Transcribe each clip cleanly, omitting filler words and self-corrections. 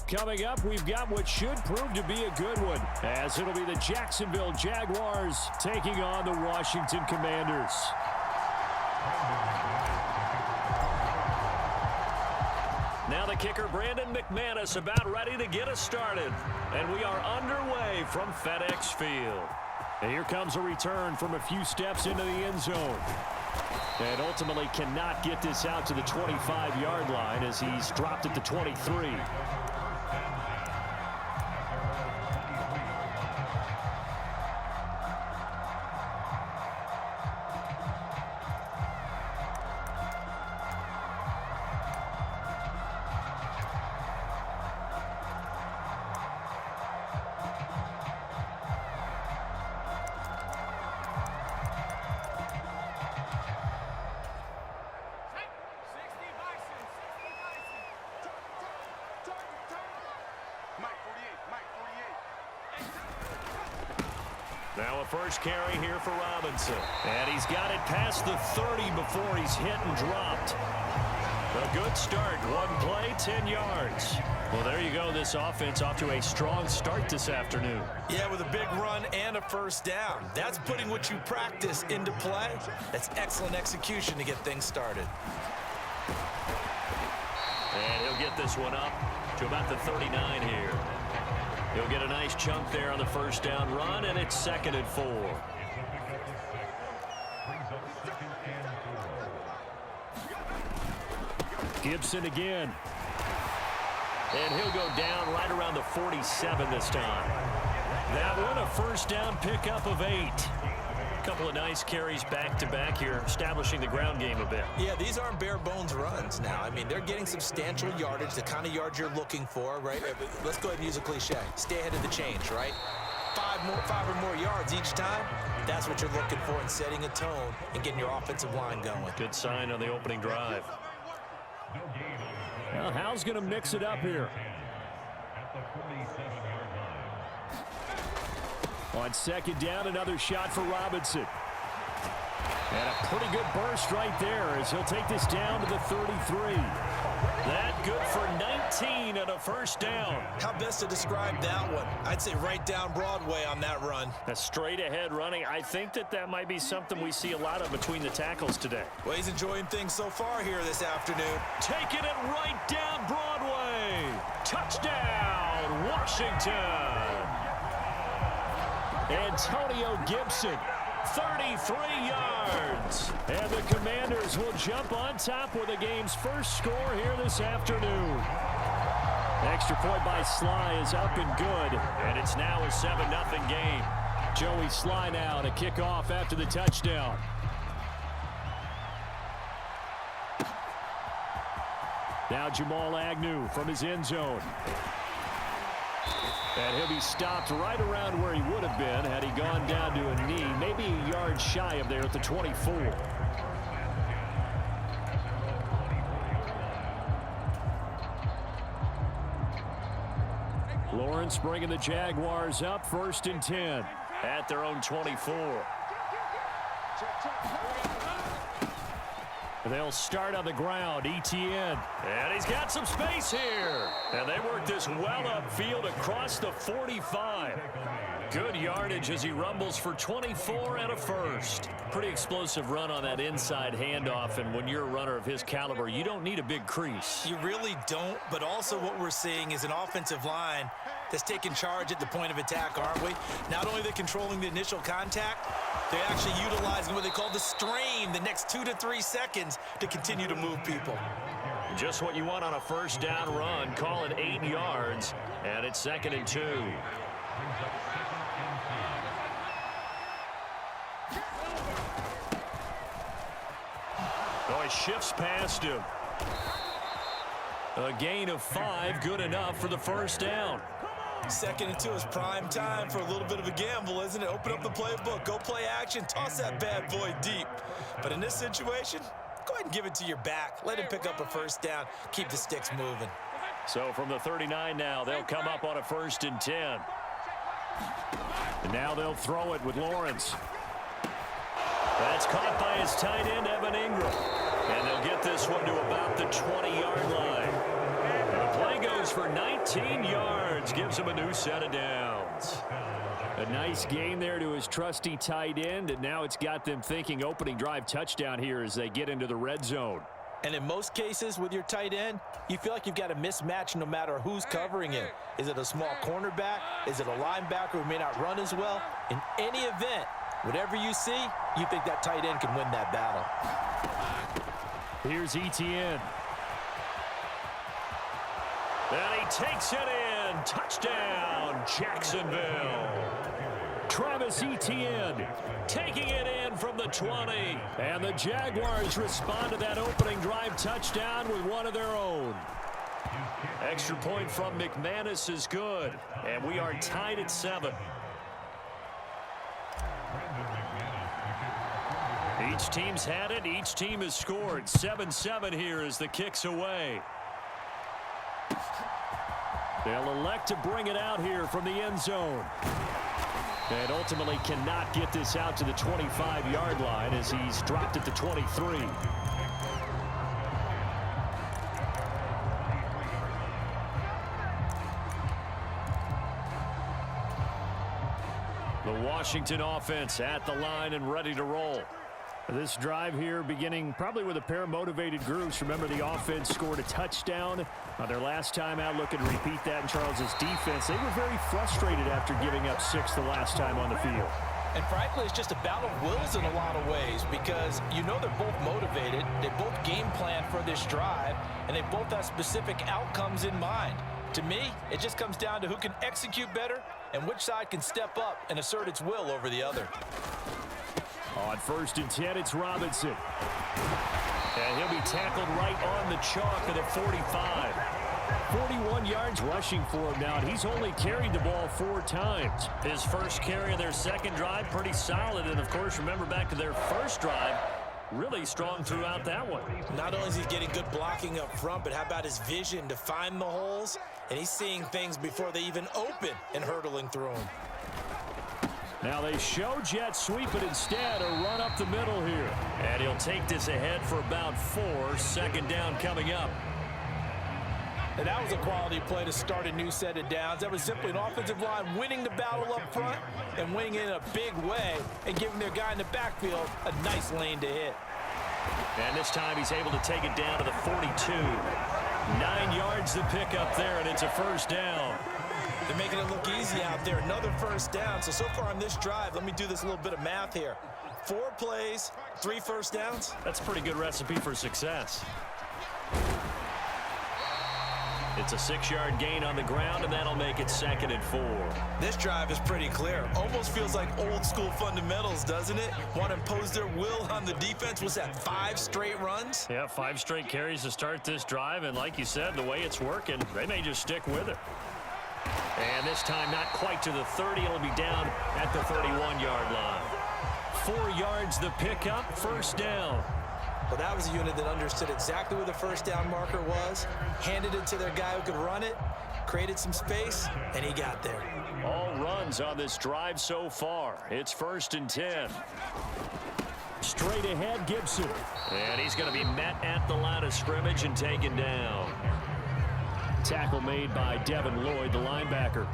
Coming up, we've got what should prove to be a good one, as it'll be the Jacksonville Jaguars taking on the Washington Commanders. Now the kicker, Brandon McManus, about ready to get us started. And we are underway from FedEx Field. And here comes a return from a few steps into the end zone. And ultimately cannot get this out to the 25-yard line as he's dropped at the 23. Now a first carry here for Robinson. And he's got it past the 30 before he's hit and dropped. A good start. One play, 10 yards. Well, there you go. This offense off to a strong start this afternoon. Yeah, with a big run and a first down. That's putting what you practice into play. That's excellent execution to get things started. And he'll get this one up to about the 39 here. He'll get a nice chunk there on the first down run, and it's 2nd and 4. Gibson again. And he'll go down right around the 47 this time. That one, a first down pickup of 8. Couple of nice carries back-to-back here, establishing the ground game a bit. Yeah, these aren't bare-bones runs now. I mean, they're getting substantial yardage, the kind of yards you're looking for, right? Let's go ahead and use a cliche. Stay ahead of the change, right? Five or more yards each time. That's what you're looking for in setting a tone and getting your offensive line going. Good sign on the opening drive. Well, Hal's going to mix it up here. On 2nd down, another shot for Robinson. And a pretty good burst right there as he'll take this down to the 33. That good for 19 and a first down. How best to describe that one? I'd say right down Broadway on that run. A straight ahead running. I think that might be something we see a lot of between the tackles today. Well, he's enjoying things so far here this afternoon. Taking it right down Broadway. Touchdown, Washington. Antonio Gibson, 33 yards. And the Commanders will jump on top with the game's first score here this afternoon. Extra point by Sly is up and good. And it's now a 7-0 game. Joey Sly now to kick off after the touchdown. Now Jamal Agnew from his end zone. And he'll be stopped right around where he would have been had he gone down to a knee, maybe a yard shy of there at the 24. Lawrence bringing the Jaguars up, 1st and 10 at their own 24. They'll start on the ground. Etienne. And he's got some space here. And they work this well upfield across the 45. Good yardage as he rumbles for 24 and a first. Pretty explosive run on that inside handoff. And when you're a runner of his caliber, you don't need a big crease. You really don't. But also what we're seeing is an offensive line that's taking charge at the point of attack, aren't we? Not only are they controlling the initial contact, they're actually utilizing what they call the strain the next 2 to 3 seconds to continue to move people. Just what you want on a first down run. Call it 8 yards, and it's 2nd and 2. Oh, he shifts past him. A gain of 5, good enough for the first down. 2nd and 2 is prime time for a little bit of a gamble, isn't it? Open up the playbook, go play action, toss that bad boy deep. But in this situation, go ahead and give it to your back. Let him pick up a first down. Keep the sticks moving. So from the 39 now, they'll come up on a 1st and 10. And now they'll throw it with Lawrence. That's caught by his tight end, Evan Ingram. And they'll get this one to about the 20-yard line. The play goes goes for 19 yards. Gives him a new set of downs. A nice gain there to his trusty tight end, and now it's got them thinking opening drive touchdown here as they get into the red zone. And in most cases with your tight end, you feel like you've got a mismatch no matter who's covering him. Is it a small cornerback? Is it a linebacker who may not run as well? In any event, whatever you see, you think that tight end can win that battle. Here's Etienne. And he takes it in. Touchdown, Jacksonville. Travis Etienne taking it in from the 20. And the Jaguars respond to that opening drive touchdown with one of their own. Extra point from McManus is good. And we are tied at 7. Each team's had it. Each team has scored. 7-7 here as the kick's away. They'll elect to bring it out here from the end zone. And ultimately cannot get this out to the 25-yard line as he's dropped at the 23. The Washington offense at the line and ready to roll. This drive here beginning probably with a pair of motivated groups. Remember, the offense scored a touchdown their last time out. Looking to repeat that in Charles's defense. They were very frustrated after giving up 6 the last time on the field. And frankly, it's just a battle of wills in a lot of ways because you know they're both motivated. They both game plan for this drive, and they both have specific outcomes in mind. To me, it just comes down to who can execute better and which side can step up and assert its will over the other. On 1st and 10, it's Robinson. And he'll be tackled right on the chalk at 45. 41 yards rushing for him now, and he's only carried the ball 4 times. His first carry of their second drive, pretty solid. And, of course, remember back to their first drive, really strong throughout that one. Not only is he getting good blocking up front, but how about his vision to find the holes? And he's seeing things before they even open and hurdling through them. Now they show jet sweep, but instead a run up the middle here. And he'll take this ahead for about 4. 2nd down coming up. And that was a quality play to start a new set of downs. That was simply an offensive line winning the battle up front and winning it in a big way and giving their guy in the backfield a nice lane to hit. And this time he's able to take it down to the 42. 9 yards to pick up there, and it's a 1st down. They're making it look easy out there. Another 1st down. So far on this drive, let me do this little bit of math here. 4 plays, 3 1st downs. That's a pretty good recipe for success. It's a 6-yard gain on the ground, and that'll make it 2nd and 4. This drive is pretty clear. Almost feels like old school fundamentals, doesn't it? Want to impose their will on the defense. Was that 5 straight runs? Yeah, 5 straight carries to start this drive, and like you said, the way it's working, they may just stick with it. And this time not quite to the 30. It'll be down at the 31-yard line. 4 yards the pickup, 1st down. Well, that was a unit that understood exactly where the 1st down marker was, handed it to their guy who could run it, created some space, and he got there. All runs on this drive so far. It's 1st and 10. Straight ahead, Gibson. And he's going to be met at the line of scrimmage and taken down. Tackle made by Devin Lloyd, the linebacker.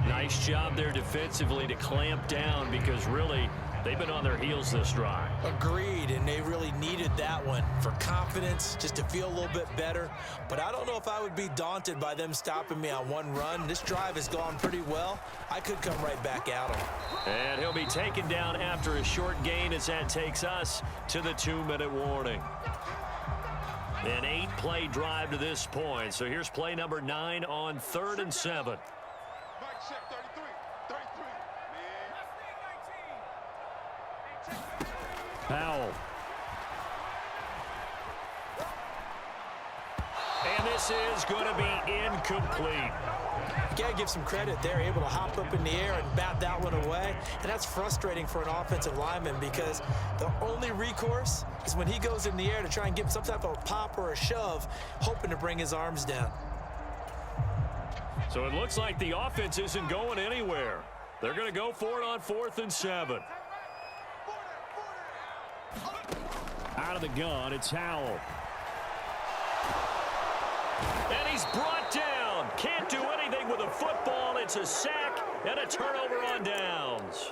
Nice job there defensively to clamp down because really they've been on their heels this drive. Agreed, and they really needed that one for confidence, just to feel a little bit better. But I don't know if I would be daunted by them stopping me on one run. This drive has gone pretty well. I could come right back at him. And he'll be taken down after a short gain as that takes us to the 2-minute warning. An 8-play drive to this point. So here's play number 9 on 3rd and 7. Powell. And this is going to be incomplete. Got to give some credit. They're able to hop up in the air and bat that one away. And that's frustrating for an offensive lineman because the only recourse is when he goes in the air to try and give some type of a pop or a shove, hoping to bring his arms down. So it looks like the offense isn't going anywhere. They're going to go for it on 4th and 7. Out of the gun, it's Howell. And he's brought down Can't do anything with a football. It's a sack and a turnover on downs.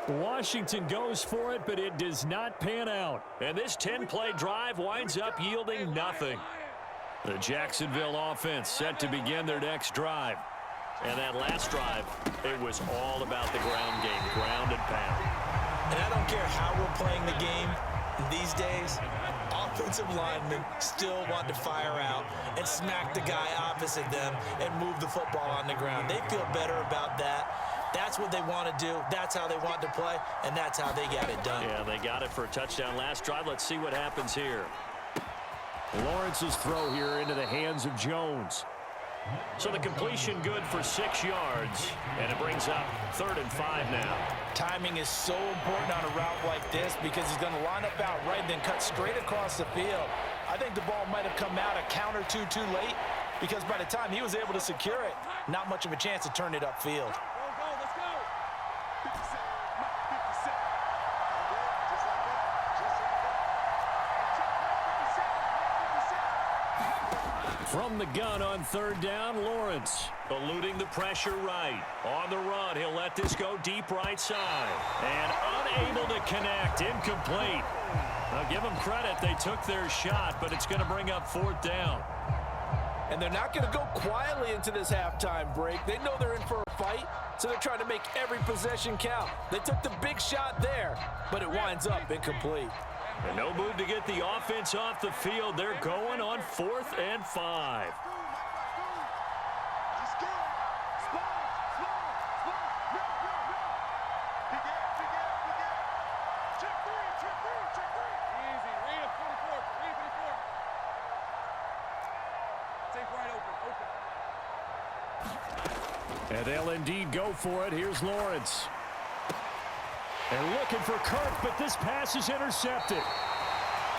Washington goes for it, but it does not pan out. And this 10-play drive winds up yielding nothing. The Jacksonville offense set to begin their next drive. And that last drive, it was all about the ground game, ground and pound. And I don't care how we're playing the game these days, offensive linemen still want to fire out and smack the guy opposite them and move the football on the ground. They feel better about that. That's what they want to do. That's how they want to play, and that's how they got it done. Yeah, they got it for a touchdown last drive. Let's see what happens here. Lawrence's throw here into the hands of Jones. So the completion good for 6 yards, and it brings up 3rd and 5 now. Timing is so important on a route like this because he's going to line up out right and then cut straight across the field. I think the ball might have come out a count or two too late because by the time he was able to secure it, not much of a chance to turn it upfield. From the gun on 3rd down, Lawrence eluding the pressure right. On the run, he'll let this go deep right side. And unable to connect, incomplete. I'll give them credit, they took their shot, but it's going to bring up 4th down. And they're not going to go quietly into this halftime break. They know they're in for a fight, so they're trying to make every possession count. They took the big shot there, but it winds up incomplete. And no move to get the offense off the field. They're going on 4th and 5. And they'll indeed go for it. Here's Lawrence. They're looking for Kirk, but this pass is intercepted.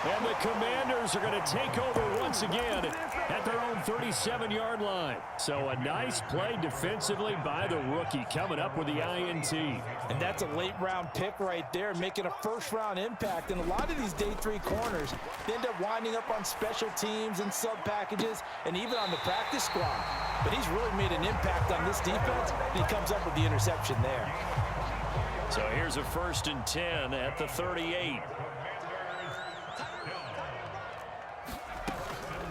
And the Commanders are going to take over once again at their own 37-yard line. So a nice play defensively by the rookie coming up with the INT. And that's a late-round pick right there, making a first-round impact. And a lot of these day 3 corners, they end up winding up on special teams and sub-packages and even on the practice squad. But he's really made an impact on this defense, and he comes up with the interception there. So here's a 1st and 10 at the 38.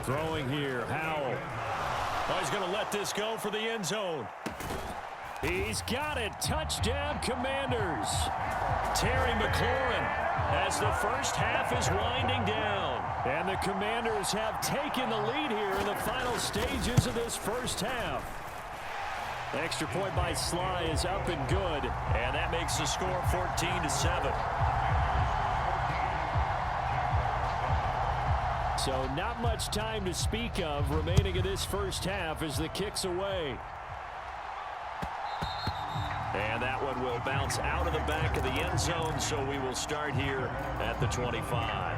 Throwing here, Howell. Oh, he's going to let this go for the end zone. He's got it. Touchdown, Commanders. Terry McLaurin as the first half is winding down. And the Commanders have taken the lead here in the final stages of this first half. The extra point by Sly is up and good, and that makes the score 14-7. So not much time to speak of remaining in this first half as the kick's away. And that one will bounce out of the back of the end zone, so we will start here at the 25.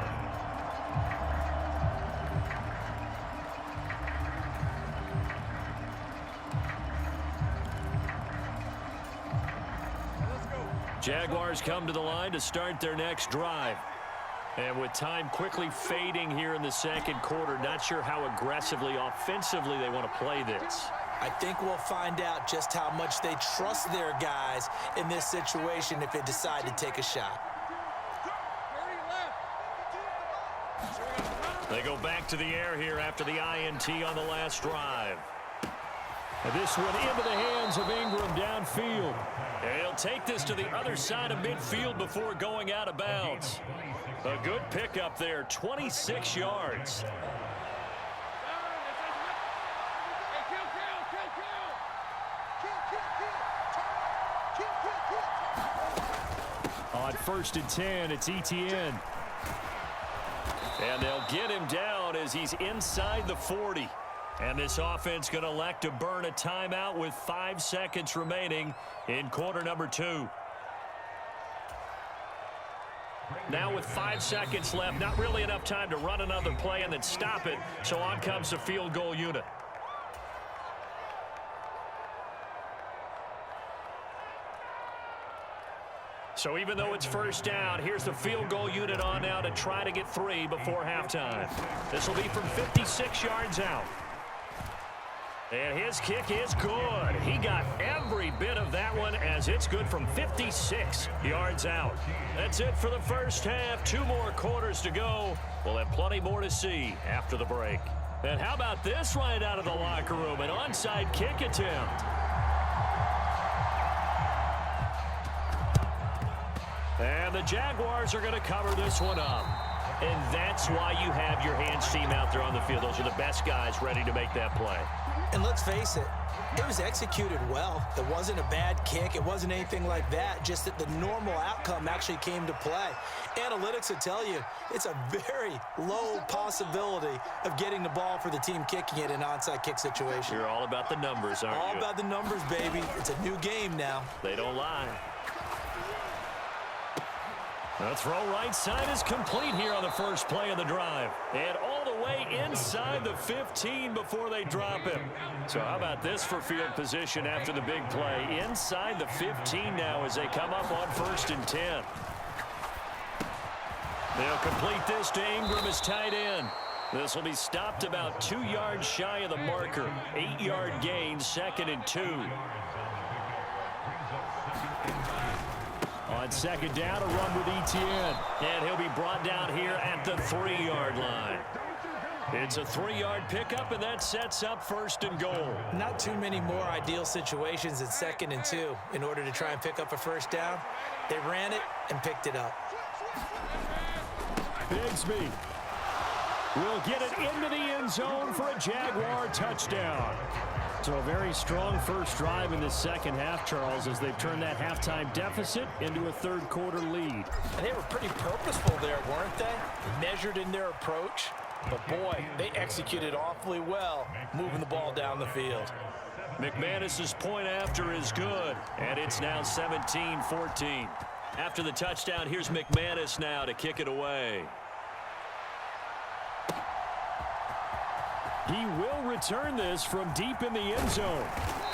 Jaguars come to the line to start their next drive. And with time quickly fading here in the second quarter, not sure how aggressively, offensively they want to play this. I think we'll find out just how much they trust their guys in this situation if they decide to take a shot. They go back to the air here after the INT on the last drive. And this one into the hands of Ingram downfield. And he'll take this to the other side of midfield before going out of bounds. A good pickup there, 26 yards. On 1st and 10, it's Etienne. And they'll get him down as he's inside the 40. And this offense going to elect to burn a timeout with 5 seconds remaining in quarter number 2. Now with 5 seconds left, not really enough time to run another play and then stop it. So on comes the field goal unit. So even though it's first down, here's the field goal unit on now to try to get 3 before halftime. This will be from 56 yards out. And his kick is good. He got every bit of that one as it's good from 56 yards out. That's it for the first half. 2 more quarters to go. We'll have plenty more to see after the break. And how about this right out of the locker room? An onside kick attempt. And the Jaguars are going to cover this one up. And that's why you have your hands team out there on the field. Those are the best guys ready to make that play. And let's face it, it was executed well. It wasn't a bad kick. It wasn't anything like that. Just that the normal outcome actually came to play. Analytics will tell you it's a very low possibility of getting the ball for the team kicking it in an onside kick situation. You're all about the numbers, aren't you? All about the numbers, baby. It's a new game now. They don't lie. The throw right side is complete here on the first play of the drive. And all the way inside the 15 before they drop him. So how about this for field position after the big play? Inside the 15 now as they come up on 1st and 10. They'll complete this to Ingram as tight end. This will be stopped about 2 yards shy of the marker. 8-yard gain, 2nd and 2. On 2nd down, a run with Etienne. And he'll be brought down here at the 3-yard line. It's a 3-yard pickup, and that sets up 1st and goal. Not too many more ideal situations at 2nd and 2 in order to try and pick up a first down. They ran it and picked it up. Bigsby will get it into the end zone for a Jaguar touchdown. So a very strong first drive in the second half, Charles, as they've turned that halftime deficit into a third-quarter lead. And they were pretty purposeful there, weren't they? Measured in their approach. But, boy, they executed awfully well, moving the ball down the field. McManus's point after is good, and it's now 17-14. After the touchdown, here's McManus now to kick it away. He will return this from deep in the end zone.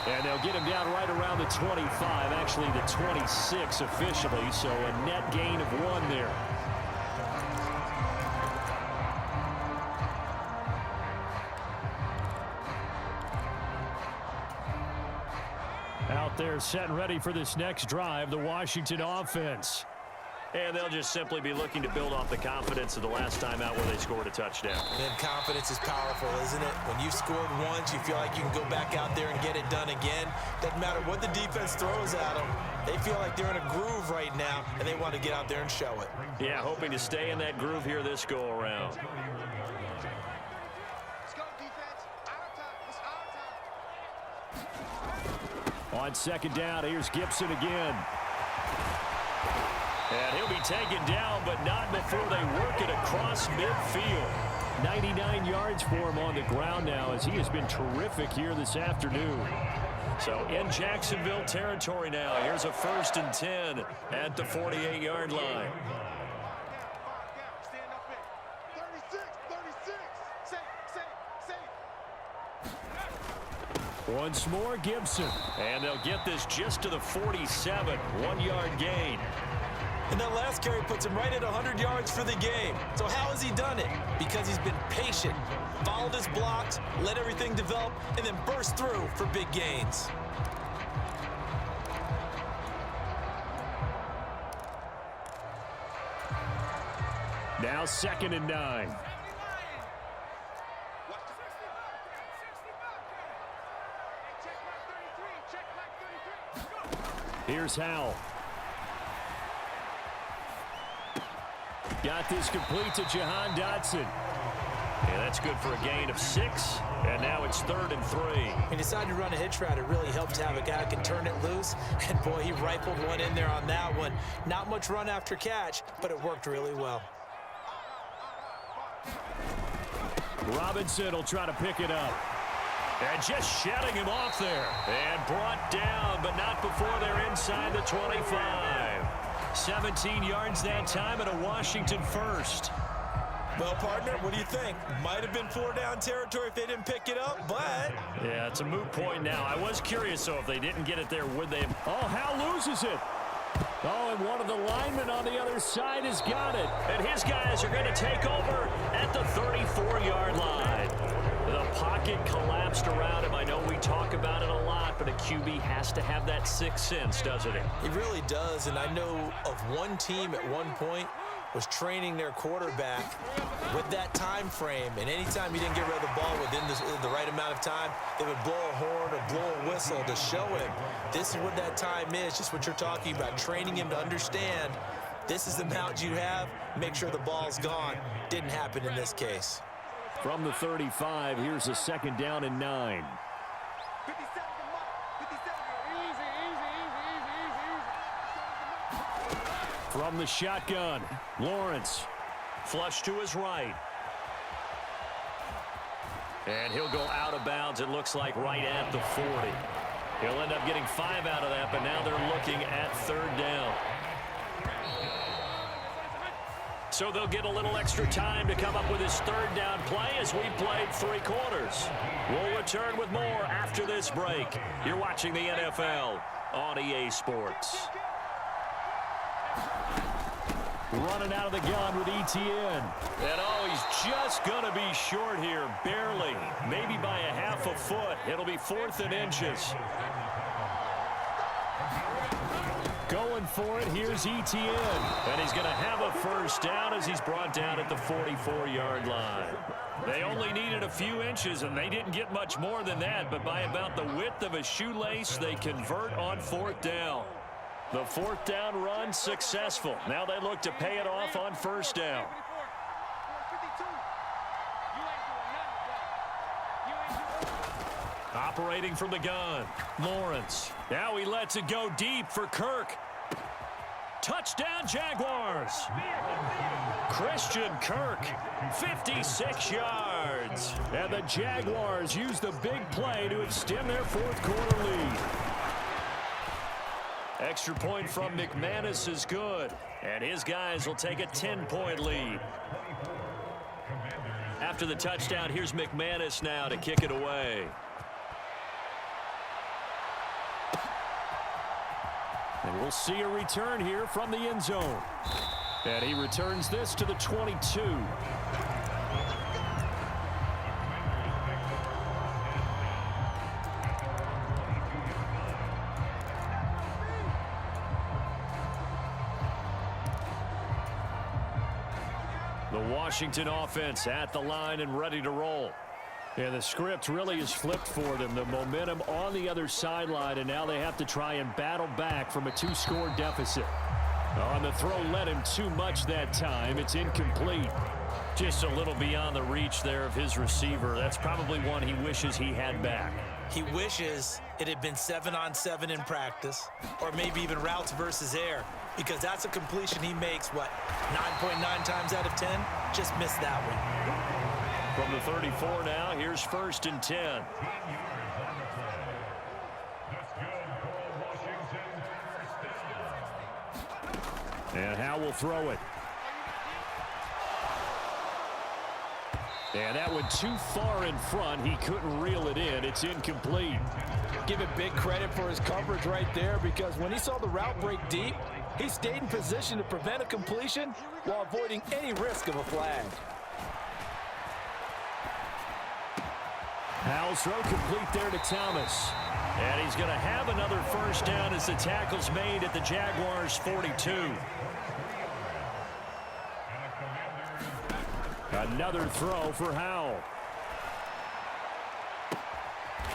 And they'll get him down right around the 25, actually the 26 officially, so a net gain of 1 there. Out there set and ready for this next drive, the Washington offense. And they'll just simply be looking to build off the confidence of the last time out where they scored a touchdown. And confidence is powerful, isn't it? When you've scored once, you feel like you can go back out there and get it done again. Doesn't matter what the defense throws at them. They feel like they're in a groove right now, and they want to get out there and show it. Yeah, hoping to stay in that groove here this go-around. On 2nd down, here's Gibson again. And he'll be taken down, but not before they work it across midfield. 99 yards for him on the ground now as he has been terrific here this afternoon. So in Jacksonville territory now. Here's a 1st and 10 at the 48-yard line. Once more, Gibson. And they'll get this just to the 47. 1-yard gain. And that last carry puts him right at 100 yards for the game. So how has he done it? Because he's been patient, followed his blocks, let everything develop, and then burst through for big gains. Now 2nd and 9. Here's Howell. Got this complete to Jahan Dotson. And that's good for a gain of 6. And now it's 3rd and 3. He decided to run a hitch route. It really helped to have a guy who can turn it loose. And, boy, he rifled one in there on that one. Not much run after catch, but it worked really well. Robinson will try to pick it up. And just shutting him off there. And brought down, but not before they're inside the 25. 17 yards that time and a Washington first. Well, partner, what do you think? Might have been 4-down territory if they didn't pick it up, but... Yeah, it's a moot point now. I was curious, though, if they didn't get it there, would they? Oh, Hal loses it. Oh, and one of the linemen on the other side has got it. And his guys are going to take over at the 34-yard line. The pocket collapsed around him. I know we talk about it a lot, but a QB has to have that sixth sense, doesn't it? It really does, and I know of one team at one point was training their quarterback with that time frame, and anytime he didn't get rid of the ball within the right amount of time, they would blow a horn or blow a whistle to show him this is what that time is, just what you're talking about, training him to understand this is the amount you have, make sure the ball's gone. Didn't happen in this case. From the 35, here's a 2nd down and 9. From the shotgun, Lawrence. Flush to his right. And he'll go out of bounds, it looks like, right at the 40. He'll end up getting 5 out of that, but now they're looking at 3rd down. So they'll get a little extra time to come up with his 3rd down play as we played 3 quarters. We'll return with more after this break. You're watching the NFL on EA Sports. Running out of the gun with ETN. And oh, he's just going to be short here, barely. Maybe by a half a foot. It'll be 4th and inches. Going for it, here's ETN. And he's going to have a 1st down as he's brought down at the 44-yard line. They only needed a few inches, and they didn't get much more than that. But by about the width of a shoelace, they convert on 4th down. The 4th down run successful. Now they look to pay it off on 1st down. Operating from the gun, Lawrence. Now he lets it go deep for Kirk. Touchdown, Jaguars. Christian Kirk, 56 yards. And the Jaguars use the big play to extend their 4th quarter lead. Extra point from McManus is good. And his guys will take a 10-point lead. After the touchdown, here's McManus now to kick it away. And we'll see a return here from the end zone. And he returns this to the 22. The Washington offense at the line and ready to roll. And the script really is flipped for them. The momentum on the other sideline, and now they have to try and battle back from a 2-score deficit. On the throw, led him too much that time. It's incomplete. Just a little beyond the reach there of his receiver. That's probably one he wishes he had back. He wishes it had been 7-on-7 in practice, or maybe even routes versus air, because that's a completion he makes, what, 9.9 times out of 10? Just missed that one. From the 34 now, here's 1st and 10. And Howe will throw it. And that went too far in front. He couldn't reel it in. It's incomplete. Give him big credit for his coverage right there, because when he saw the route break deep, he stayed in position to prevent a completion while avoiding any risk of a flag. Howell's throw complete there to Thomas. And he's going to have another 1st down as the tackle's made at the Jaguars' 42. Another throw for Howell.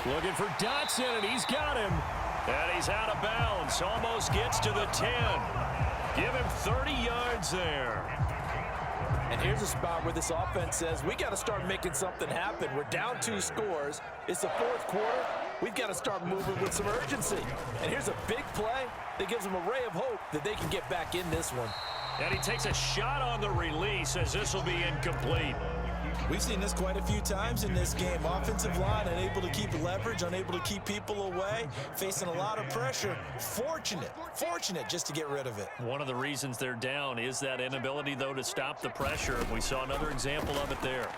Looking for Dotson, and he's got him. And he's out of bounds. Almost gets to the 10. Give him 30 yards there. And here's a spot where this offense says, we got to start making something happen. We're down 2 scores. It's the 4th quarter. We've got to start moving with some urgency. And here's a big play that gives them a ray of hope that they can get back in this one. And he takes a shot on the release as this will be incomplete. We've seen this quite a few times in this game. Offensive line unable to keep leverage, unable to keep people away, facing a lot of pressure. Fortunate just to get rid of it. One of the reasons they're down is that inability, though, to stop the pressure. We saw another example of it there.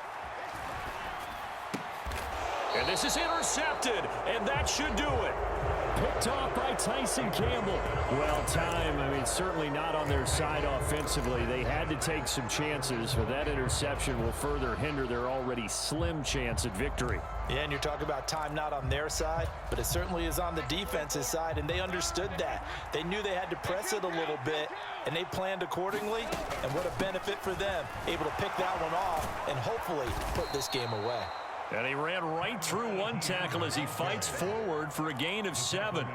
And this is intercepted, and that should do it. Picked Picked off by Tyson Campbell. Well, time, certainly not on their side offensively. They had to take some chances, but that interception will further hinder their already slim chance at victory. Yeah, and you're talking about time not on their side, but it certainly is on the defense's side, and they understood that. They knew they had to press it a little bit, and they planned accordingly, and what a benefit for them, able to pick that one off and hopefully put this game away. And he ran right through one tackle as he fights forward for a gain of 7.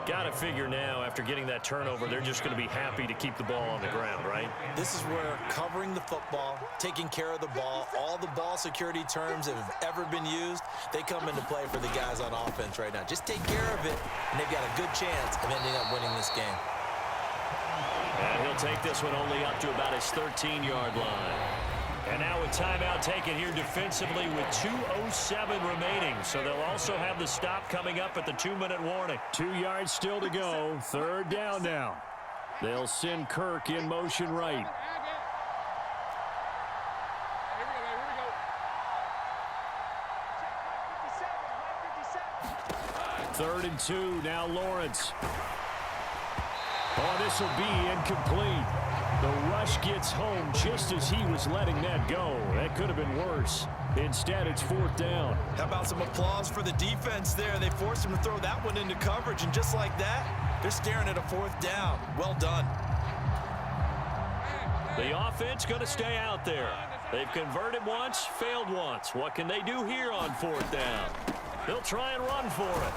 Got to figure now, after getting that turnover, they're just going to be happy to keep the ball on the ground, right? This is where covering the football, taking care of the ball, all the ball security terms that have ever been used, they come into play for the guys on offense right now. Just take care of it, and they've got a good chance of ending up winning this game. And he'll take this one only up to about his 13-yard line. And now a timeout taken here defensively with 2:07 remaining. So they'll also have the stop coming up at the 2-minute warning. 2 yards still to go. 3rd down now. They'll send Kirk in motion right. Third and 2. Now Lawrence. Oh, this will be incomplete. The rush gets home just as he was letting that go. That could have been worse. Instead, it's 4th down. How about some applause for the defense there? They forced him to throw that one into coverage, and just like that, they're staring at a 4th down. Well done. The offense going to stay out there. They've converted once, failed once. What can they do here on 4th down? They'll try and run for it.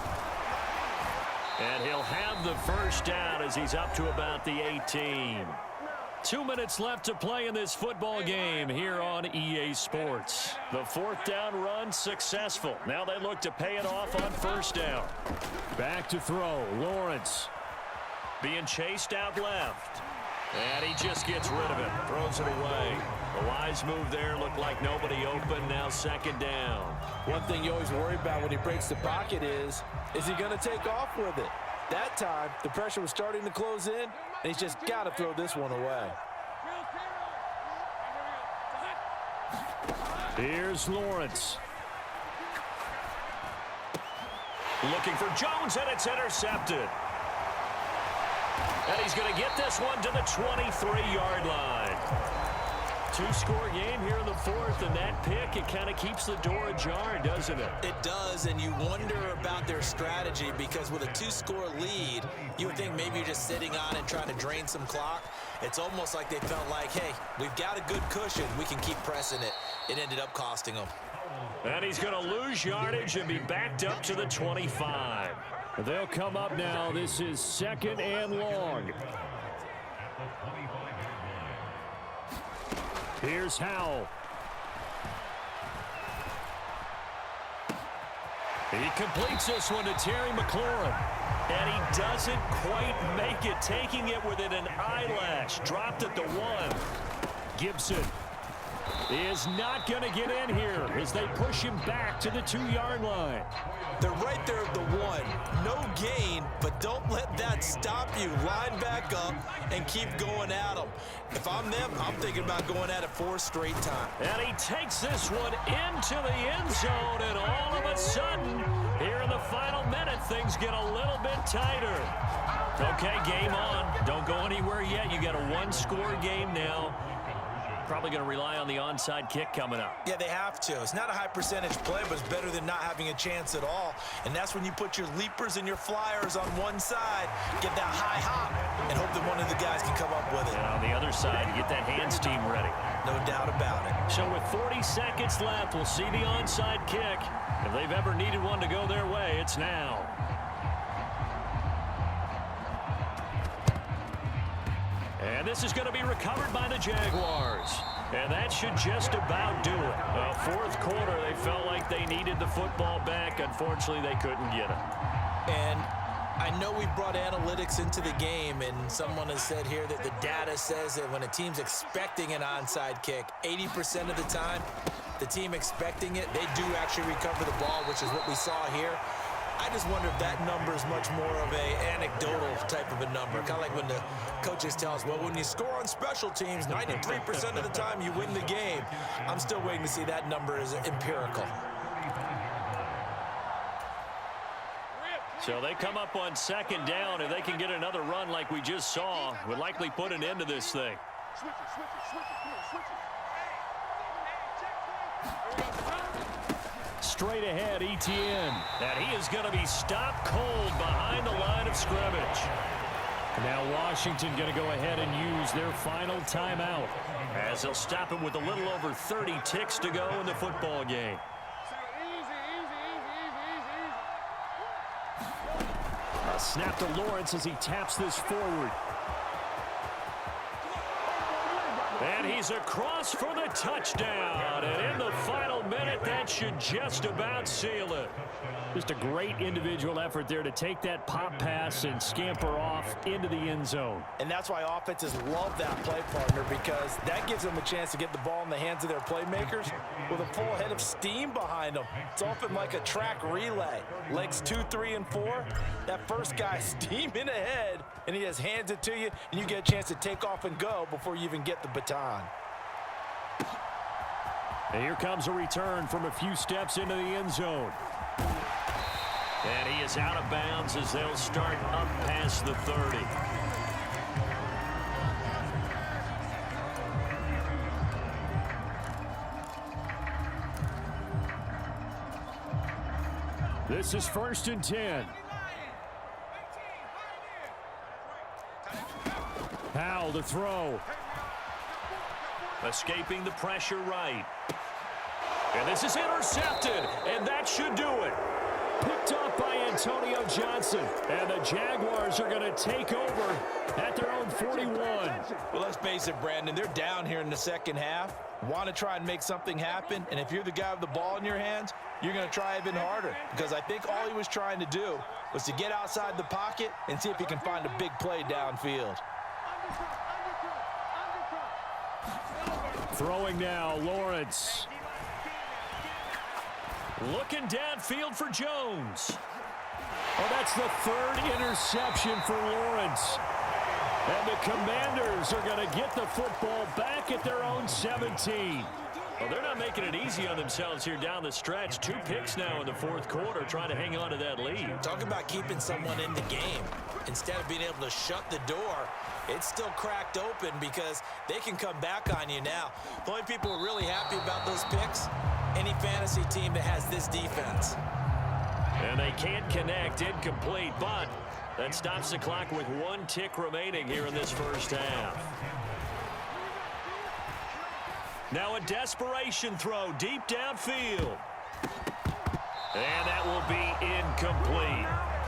And he'll have the first down as he's up to about the 18. 2 minutes left to play in this football game here on EA Sports. The 4th down run successful. Now they look to pay it off on 1st down. Back to throw. Lawrence being chased out left. And he just gets rid of it. Throws it away. A wise move there. Looked like nobody open. Now 2nd down. One thing you always worry about when he breaks the pocket is he going to take off with it? That time, the pressure was starting to close in, and he's just got to throw this one away. Here's Lawrence. Looking for Jones, and it's intercepted. And he's going to get this one to the 23-yard line. 2-score game here in the 4th, and that pick, it kind of keeps the door ajar, doesn't it? It does, and you wonder about their strategy because with a 2-score lead, you would think maybe you're just sitting on it trying to drain some clock. It's almost like they felt like, hey, we've got a good cushion. We can keep pressing it. It ended up costing them. And he's going to lose yardage and be backed up to the 25. They'll come up now. This is 2nd and long. Here's Howell. He completes this one to Terry McLaurin. And he doesn't quite make it, taking it within an eyelash. Dropped at the 1. Gibson is not going to get in here as they push him back to the 2-yard line. They're right there at the 1. No gain, but don't let that stop you. Line back up and keep going at them. If I'm them, I'm thinking about going at it 4 straight times. And he takes this one into the end zone, and all of a sudden, here in the final minute, things get a little bit tighter. Okay, game on. Don't go anywhere yet. You got a 1-score game now. Probably going to rely on the onside kick coming up. Yeah, they have to. It's not a high percentage play, but it's better than not having a chance at all. And that's when you put your leapers and your flyers on one side, get that high hop, and hope that one of the guys can come up with it. And on the other side, you get that hands team ready. No doubt about it. So with 40 seconds left, we'll see the onside kick. If they've ever needed one to go their way, it's now. And this is going to be recovered by the Jaguars. And that should just about do it. 4th quarter, they felt like they needed the football back. Unfortunately, they couldn't get it. And I know we brought analytics into the game, and someone has said here that the data says that when a team's expecting an onside kick, 80% of the time, the team expecting it, they do actually recover the ball, which is what we saw here. I just wonder if that number is much more of a anecdotal type of a number. Kind of like when the coaches tell us, well, when you score on special teams, 93% of the time you win the game. I'm still waiting to see that number is empirical. So they come up on second down, and they can get another run like we just saw. Would likely put an end to this thing. Straight ahead, Etienne. And he is going to be stopped cold behind the line of scrimmage. Now Washington going to go ahead and use their final timeout, as they'll stop him with a little over 30 ticks to go in the football game. A snap to Lawrence as he taps this forward. And he's across for the touchdown. And in the final minute, that should just about seal it. Just a great individual effort there to take that pop pass and scamper off into the end zone. And that's why offenses love that play, partner, because that gives them a chance to get the ball in the hands of their playmakers with a full head of steam behind them. It's often like a track relay. Legs 2, 3, and 4. That first guy steaming ahead, and he just hands it to you, and you get a chance to take off and go before you even get the baton. And here comes a return from a few steps into the end zone. And he is out of bounds as they'll start up past the 30. This is 1st and 10. Howell to throw. Escaping the pressure right. And this is intercepted, and that should do it. Picked off by Antonio Johnson, and the Jaguars are going to take over at their own 41. Well, let's face it, Brandon, they're down here in the second half. Want to try and make something happen, and if you're the guy with the ball in your hands, you're going to try even harder, because I think all he was trying to do was to get outside the pocket and see if he can find a big play downfield. Throwing now, Lawrence. Looking downfield for Jones. Oh, that's the 3rd interception for Lawrence. And the Commanders are going to get the football back at their own 17. Well, they're not making it easy on themselves here down the stretch. 2 picks now in the 4th quarter, trying to hang on to that lead. Talk about keeping someone in the game. Instead of being able to shut the door, it's still cracked open because they can come back on you now. The only people who are really happy about those picks, any fantasy team that has this defense. And they can't connect, incomplete, but that stops the clock with 1 tick remaining here in this first half. Now a desperation throw deep downfield. And that will be incomplete.